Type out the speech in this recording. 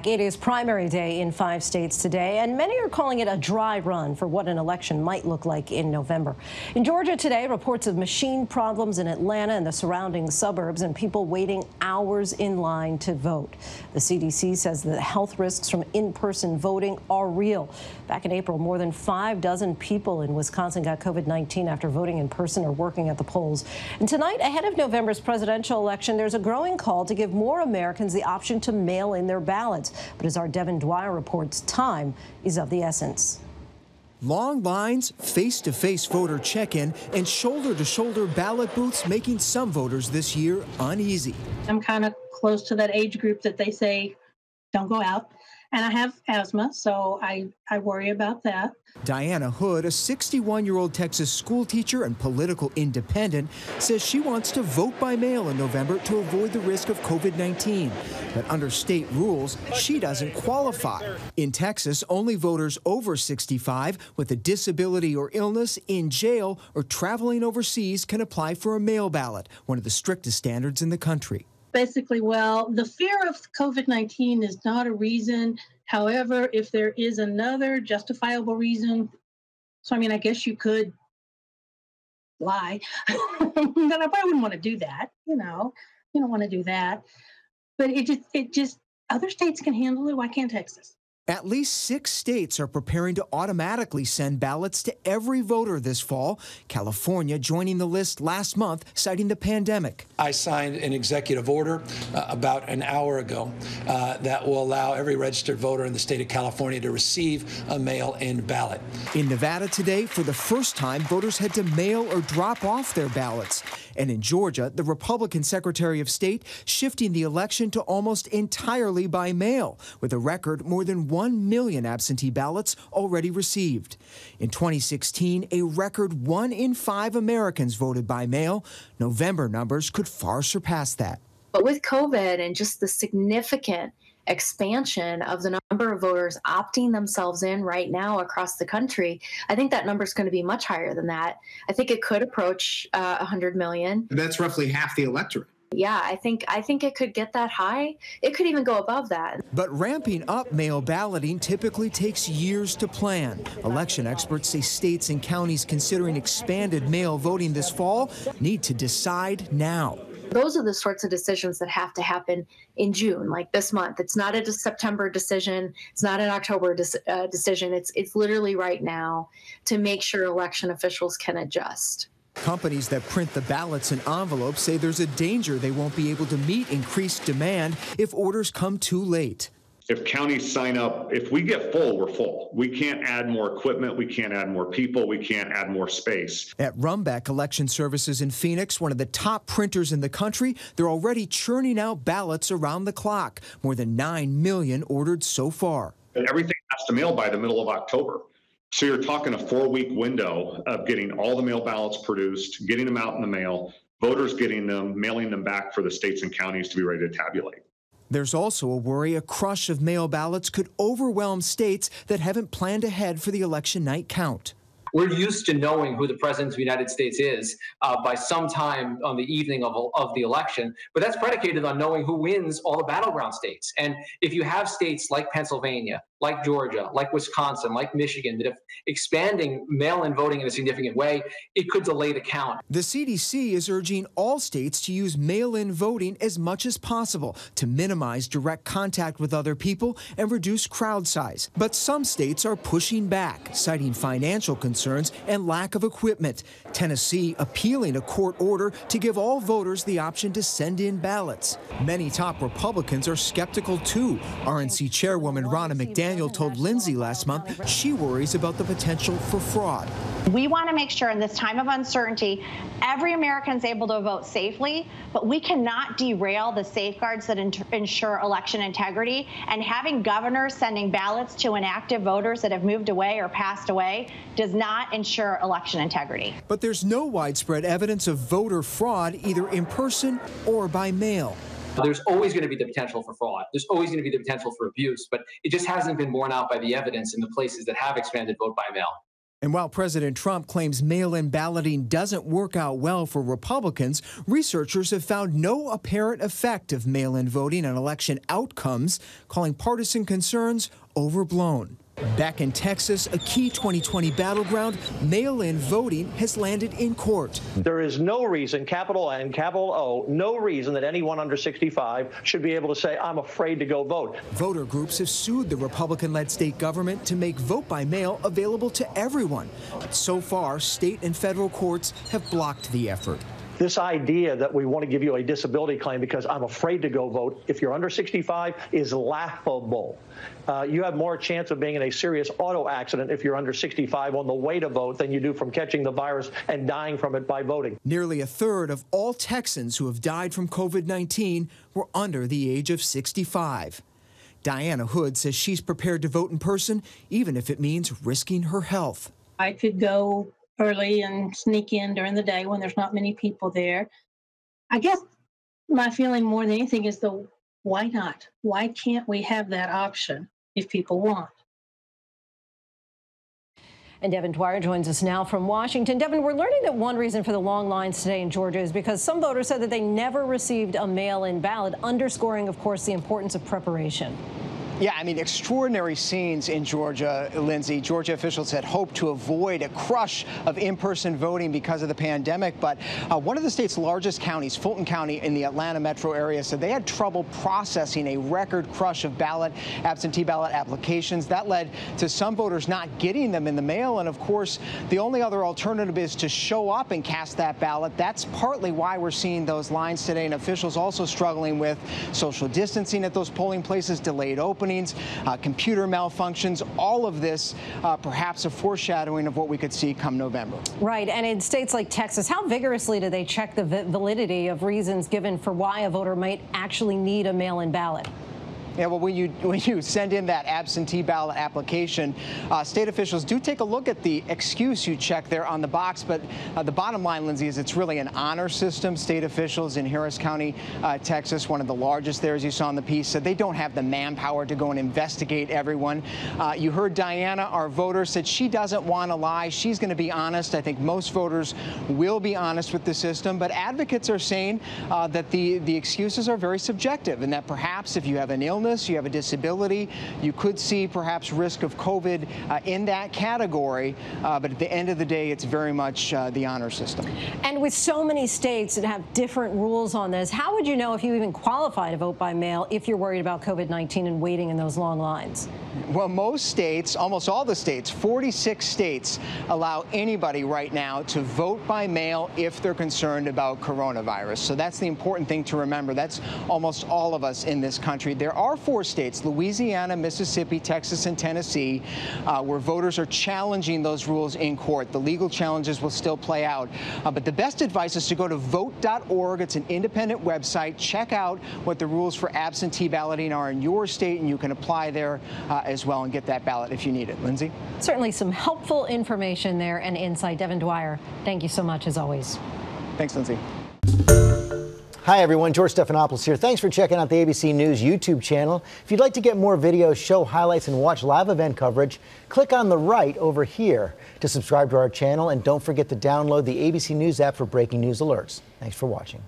It is primary day in 5 states today, and many are calling it a dry run for what an election might look like in November. In Georgia today, reports of machine problems in Atlanta and the surrounding suburbs and people waiting hours in line to vote. The CDC says that health risks from in-person voting are real. Back in April, more than 5 dozen people in Wisconsin got COVID-19 after voting in person or working at the polls. And tonight, ahead of November's presidential election, there's a growing call to give more Americans the option to mail in their ballots. But as our Devin Dwyer reports, time is of the essence. Long lines, face-to-face voter check-in, and shoulder-to-shoulder ballot booths making some voters this year uneasy. I'm kind of close to that age group that they say don't go out. And I have asthma, so I worry about that. Diana Hood, a 61-year-old Texas school teacher and political independent, says she wants to vote by mail in November to avoid the risk of COVID-19. But under state rules, she doesn't qualify. In Texas, only voters over 65 with a disability or illness, in jail, or traveling overseas can apply for a mail ballot, one of the strictest standards in the country. Basically, well, the fear of COVID-19 is not a reason. However, if there is another justifiable reason, so I mean, I guess you could lie, but I probably wouldn't want to do that. You don't want to do that. But it just other states can handle it. Why can't Texas? At least 6 states are preparing to automatically send ballots to every voter this fall. California joining the list last month, citing the pandemic. I signed an executive order about an hour ago that will allow every registered voter in the state of California to receive a mail-in ballot. In Nevada today, for the first time, voters had to mail or drop off their ballots. And in Georgia, the Republican Secretary of State shifting the election to almost entirely by mail, with a record more than 1 million absentee ballots already received. In 2016, a record 1 in 5 Americans voted by mail. November numbers could far surpass that. But with COVID and just the significant expansion of the number of voters opting themselves in right now across the country, I think that number is going to be much higher than that. I think it could approach 100 million. That's roughly half the electorate. Yeah, I think it could get that high. It could even go above that. But ramping up mail balloting typically takes years to plan. Election experts say states and counties considering expanded mail voting this fall need to decide now. Those are the sorts of decisions that have to happen in June, like this month. It's not a September decision. It's not an October decision. It's literally right now to make sure election officials can adjust. Companies that print the ballots in envelopes say there's a danger they won't be able to meet increased demand if orders come too late. If counties sign up, if we get full, we're full. We can't add more equipment. We can't add more people. We can't add more space. At Rumbeck Election Services in Phoenix, one of the top printers in the country, they're already churning out ballots around the clock. More than 9 million ordered so far. And everything has to mail by the middle of October. So you're talking a 4-week window of getting all the mail ballots produced, getting them out in the mail, voters getting them, mailing them back for the states and counties to be ready to tabulate. There's also a worry a crush of mail ballots could overwhelm states that haven't planned ahead for the election night count. We're used to knowing who the president of the United States is by some time on the evening of the election, but that's predicated on knowing who wins all the battleground states. And if you have states like Pennsylvania, like Georgia, like Wisconsin, like Michigan, that if expanding mail-in voting in a significant way, it could delay the count. The CDC is urging all states to use mail-in voting as much as possible to minimize direct contact with other people and reduce crowd size. But some states are pushing back, citing financial concerns and lack of equipment. Tennessee appealing a court order to give all voters the option to send in ballots. Many top Republicans are skeptical too. RNC Chairwoman Ronna McDaniel told Lindsay last month she worries about the potential for fraud. We want to make sure in this time of uncertainty, every American is able to vote safely, but we cannot derail the safeguards that ensure election integrity. And having governors sending ballots to inactive voters that have moved away or passed away does not ensure election integrity. But there's no widespread evidence of voter fraud, either in person or by mail. There's always going to be the potential for fraud. There's always going to be the potential for abuse, but it just hasn't been borne out by the evidence in the places that have expanded vote by mail. And while President Trump claims mail-in balloting doesn't work out well for Republicans, researchers have found no apparent effect of mail-in voting on election outcomes, calling partisan concerns overblown. Back in Texas, a key 2020 battleground, mail-in voting has landed in court. There is no reason, capital N, capital O, no reason that anyone under 65 should be able to say, I'm afraid to go vote. Voter groups have sued the Republican-led state government to make vote by mail available to everyone. But so far, state and federal courts have blocked the effort. This idea that we want to give you a disability claim because I'm afraid to go vote if you're under 65 is laughable. You have more chance of being in a serious auto accident if you're under 65 on the way to vote than you do from catching the virus and dying from it by voting. Nearly a third of all Texans who have died from COVID-19 were under the age of 65. Diana Hood says she's prepared to vote in person, even if it means risking her health. I could go early and sneak in during the day when there's not many people there. I guess my feeling more than anything is why not? Why can't we have that option if people want? And Devin Dwyer joins us now from Washington. Devin, we're learning that one reason for the long lines today in Georgia is because some voters said that they never received a mail-in ballot, underscoring, of course, the importance of preparation. Yeah, I mean, extraordinary scenes in Georgia, Lindsay. Georgia officials had hoped to avoid a crush of in-person voting because of the pandemic. But one of the state's largest counties, Fulton County in the Atlanta metro area, said they had trouble processing a record crush of absentee ballot applications. That led to some voters not getting them in the mail. And of course, the only other alternative is to show up and cast that ballot. That's partly why we're seeing those lines today. And officials also struggling with social distancing at those polling places, delayed openings, computer malfunctions, all of this perhaps a foreshadowing of what we could see come November. Right. And in states like Texas, how vigorously do they check the validity of reasons given for why a voter might actually need a mail-in ballot? Yeah, well, when you send in that absentee ballot application, state officials do take a look at the excuse you check there on the box. But the bottom line, Lindsay, is it's really an honor system. State officials in Harris County, Texas, one of the largest there, as you saw in the piece, said they don't have the manpower to go and investigate everyone. You heard Diana, our voter, said she doesn't want to lie. She's going to be honest. I think most voters will be honest with the system. But advocates are saying that the excuses are very subjective and that perhaps if you have an illness, you have a disability, you could see perhaps risk of COVID in that category. But at the end of the day, it's very much the honor system. And with so many states that have different rules on this, how would you know if you even qualify to vote by mail if you're worried about COVID-19 and waiting in those long lines? Well, most states, almost all the states, 46 states allow anybody right now to vote by mail if they're concerned about coronavirus. So that's the important thing to remember. That's almost all of us in this country. There are 4 states, Louisiana, Mississippi, Texas, and Tennessee, where voters are challenging those rules in court. The legal challenges will still play out. But the best advice is to go to vote.org. It's an independent website. Check out what the rules for absentee balloting are in your state, and you can apply there as well and get that ballot if you need it. Lindsay? Certainly some helpful information there and insight. Devin Dwyer, thank you so much as always. Thanks, Lindsay. Hi, everyone. George Stephanopoulos here. Thanks for checking out the ABC News YouTube channel. If you'd like to get more videos, show highlights, and watch live event coverage, click on the right over here to subscribe to our channel. And don't forget to download the ABC News app for breaking news alerts. Thanks for watching.